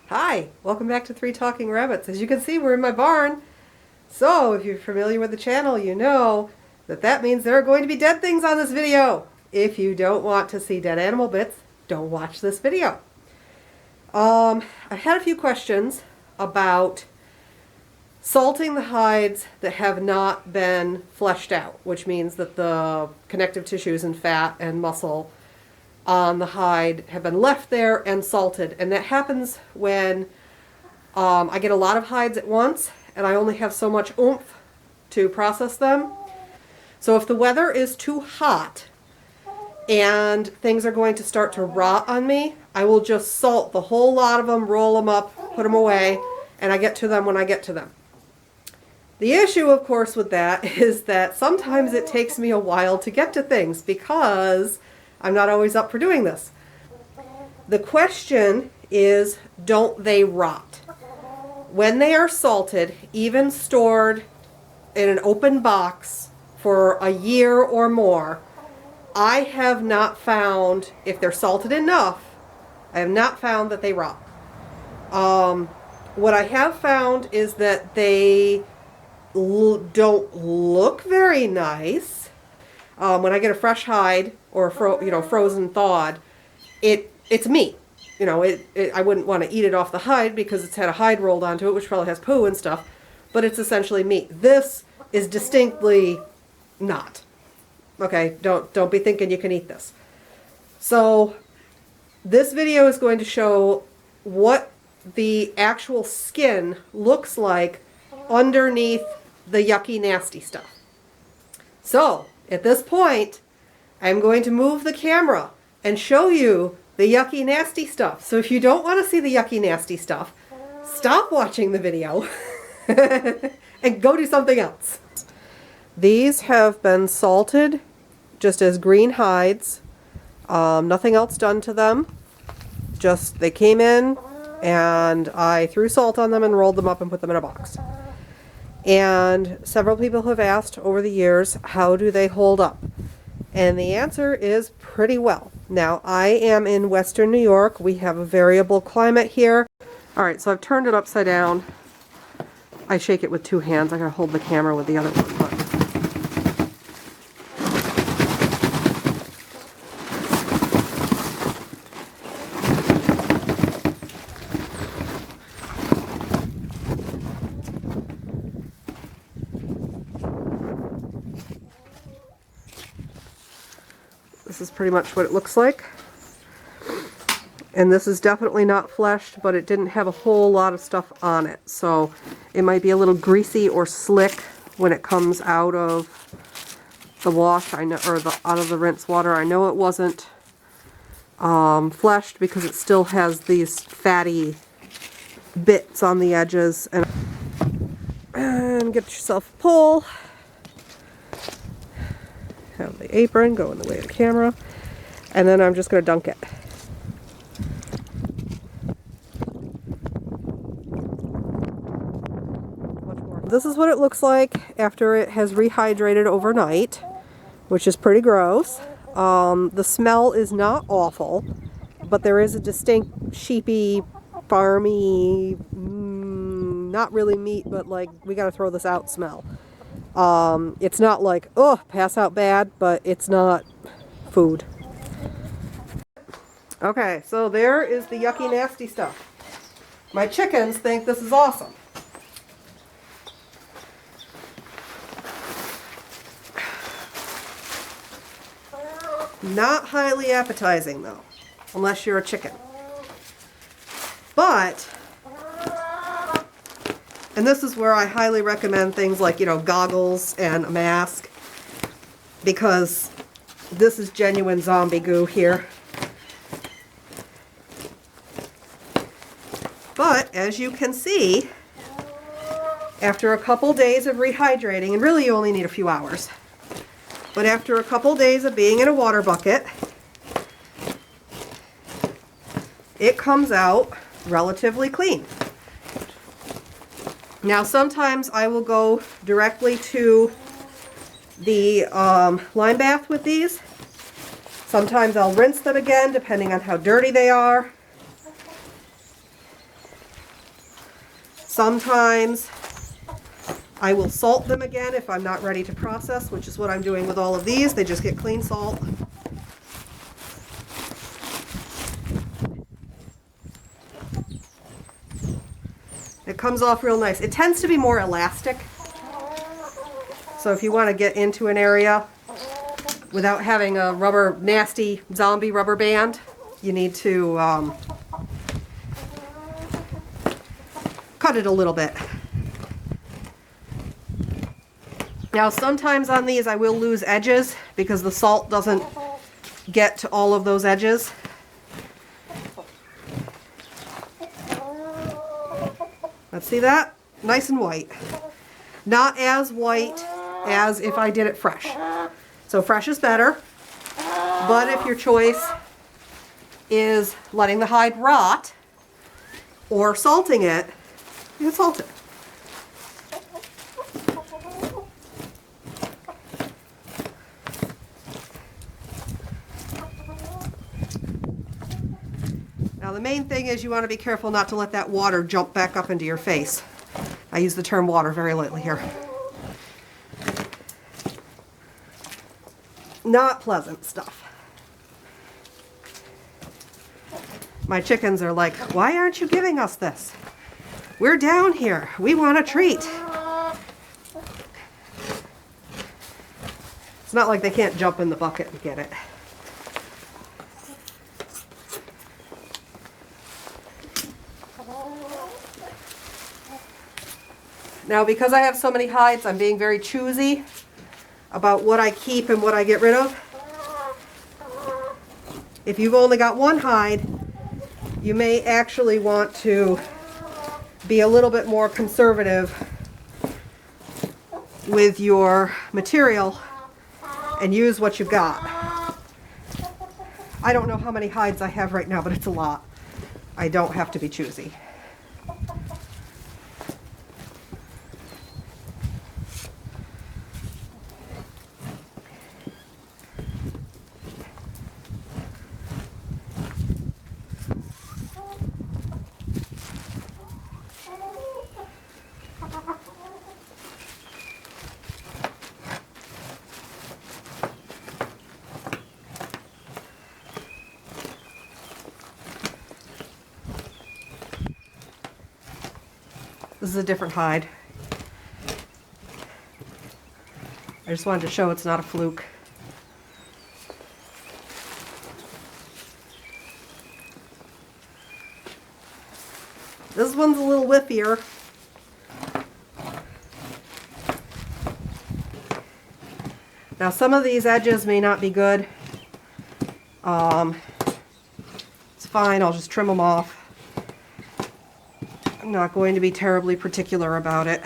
Hi, welcome back to Three Talking Rabbits. As you can see, we're in my barn. So, if you're familiar with the channel, you know that that means there are going to be dead things on this video. If you don't want to see dead animal bits, don't watch this video. I had a few questions about salting the hides that have not been fleshed out, which means that the connective tissues and fat and muscle on the hide have been left there and salted. And that happens when I get a lot of hides at once and I only have so much oomph to process them. So if the weather is too hot and things are going to start to rot on me, I will just salt the whole lot of them, roll them up, put them away, and I get to them when I get to them. The issue, of course, with that is that sometimes it takes me a while to get to things because I'm not always up for doing this. The question is, don't they rot? When they are salted, even stored in an open box for a year or more, I have not found, if they're salted enough, I have not found that they rot. What I have found is that they don't look very nice. When I get a fresh hide or frozen thawed, it's meat. I wouldn't want to eat it off the hide because it's had a hide rolled onto it, which probably has poo and stuff, but it's essentially meat. This is distinctly not. Okay, don't be thinking you can eat this. So this video is going to show what the actual skin looks like underneath the yucky, nasty stuff. So at this point, I'm going to move the camera and show you the yucky, nasty stuff. So if you don't want to see the yucky, nasty stuff, stop watching the video and go do something else. These have been salted just as green hides. Nothing else done to them. Just they came in and I threw salt on them and rolled them up and put them in a box. And several people have asked over the years, how do they hold up? And the answer is pretty well. Now, I am in Western New York. We have a variable climate here. All right, so I've turned it upside down. I shake it with two hands. I gotta hold the camera with the other one. This is pretty much what it looks like. And this is definitely not fleshed, but it didn't have a whole lot of stuff on it. So it might be a little greasy or slick when it comes out of the wash, or out of the rinse water. I know it wasn't fleshed because it still has these fatty bits on the edges. And get yourself a pole. Have the apron go in the way of the camera, and then I'm just going to dunk it. This is what it looks like after it has rehydrated overnight, which is pretty gross. The smell is not awful, but there is a distinct sheepy, farmy, not really meat, but like we got to throw this out smell. It's not like, oh, pass out bad, but it's not food. Okay, so there is the yucky, nasty stuff. My chickens think this is awesome. Not highly appetizing, though, unless you're a chicken. But and this is where I highly recommend things like, goggles and a mask, because this is genuine zombie goo here. But as you can see, after a couple days of rehydrating, and really you only need a few hours, but after a couple days of being in a water bucket, it comes out relatively clean. Now sometimes I will go directly to the lime bath with these. Sometimes I'll rinse them again depending on how dirty they are. Sometimes I will salt them again if I'm not ready to process, which is what I'm doing with all of these. They just get clean salt. It comes off real nice. It tends to be more elastic. So if you want to get into an area without having a nasty zombie rubber band, you need to cut it a little bit. Now sometimes on these I will lose edges because the salt doesn't get to all of those edges. Let's see that? Nice and white. Not as white as if I did it fresh. So fresh is better, but if your choice is letting the hide rot or salting it, you can salt it. Now the main thing is you want to be careful not to let that water jump back up into your face. I use the term water very lightly here. Not pleasant stuff. My chickens are like, why aren't you giving us this? We're down here. We want a treat. It's not like they can't jump in the bucket and get it. Now, because I have so many hides, I'm being very choosy about what I keep and what I get rid of. If you've only got one hide, you may actually want to be a little bit more conservative with your material and use what you've got. I don't know how many hides I have right now, but it's a lot. I don't have to be choosy. This is a different hide. I just wanted to show it's not a fluke. This one's a little whippier. Now some of these edges may not be good. It's fine, I'll just trim them off. I'm not going to be terribly particular about it.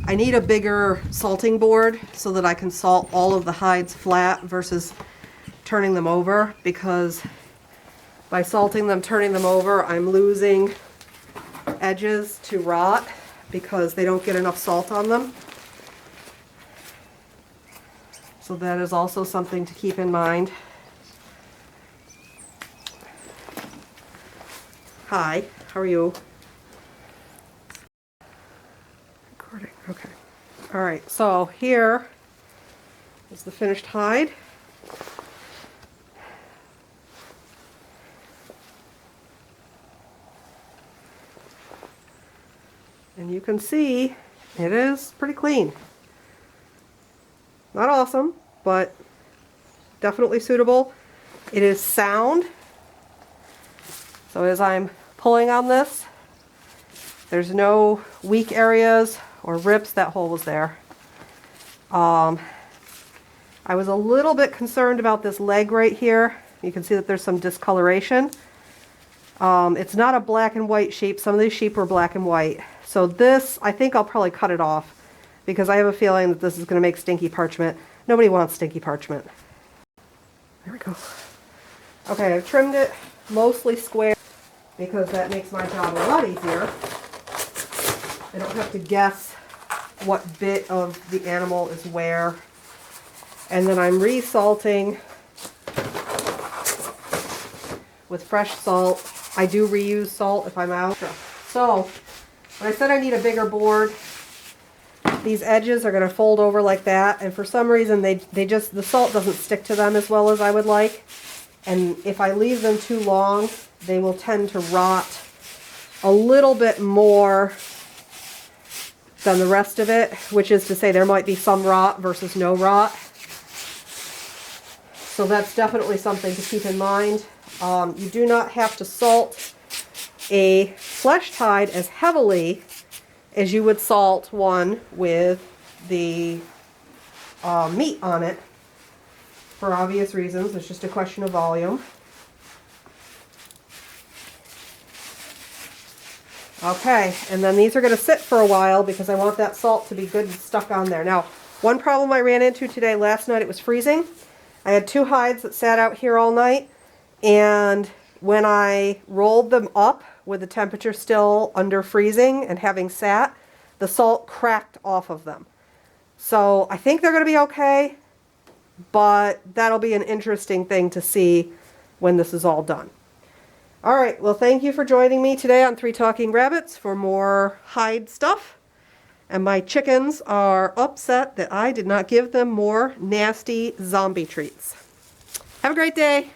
I need a bigger salting board so that I can salt all of the hides flat versus turning them over, because by salting them, turning them over, I'm losing edges to rot because they don't get enough salt on them. So that is also something to keep in mind. Hi, how are you? Recording, okay. All right, so here is the finished hide. And you can see it is pretty clean. Not awesome, but definitely suitable. It is sound. So as I'm pulling on this, there's no weak areas or rips. That hole was there. I was a little bit concerned about this leg right here. You can see that there's some discoloration. It's not a black and white sheep. Some of these sheep were black and white. So this, I think I'll probably cut it off because I have a feeling that this is going to make stinky parchment. Nobody wants stinky parchment. There we go. Okay, I've trimmed it mostly square because that makes my job a lot easier. I don't have to guess what bit of the animal is where. And then I'm resalting with fresh salt. I do reuse salt if I'm out. So, when I said I need a bigger board, these edges are going to fold over like that, and for some reason the salt doesn't stick to them as well as I would like. And if I leave them too long, they will tend to rot a little bit more than the rest of it, which is to say there might be some rot versus no rot. So that's definitely something to keep in mind. You do not have to salt a flesh hide as heavily as you would salt one with the meat on it, for obvious reasons. It's just a question of volume. Okay, and then these are going to sit for a while because I want that salt to be good and stuck on there. Now, one problem I ran into today, last night, it was freezing. I had 2 hides that sat out here all night, and when I rolled them up with the temperature still under freezing and having sat, the salt cracked off of them. So I think they're going to be okay, but that'll be an interesting thing to see when this is all done. All right, well, thank you for joining me today on 3 Talking Rabbits for more hide stuff. And my chickens are upset that I did not give them more nasty zombie treats. Have a great day.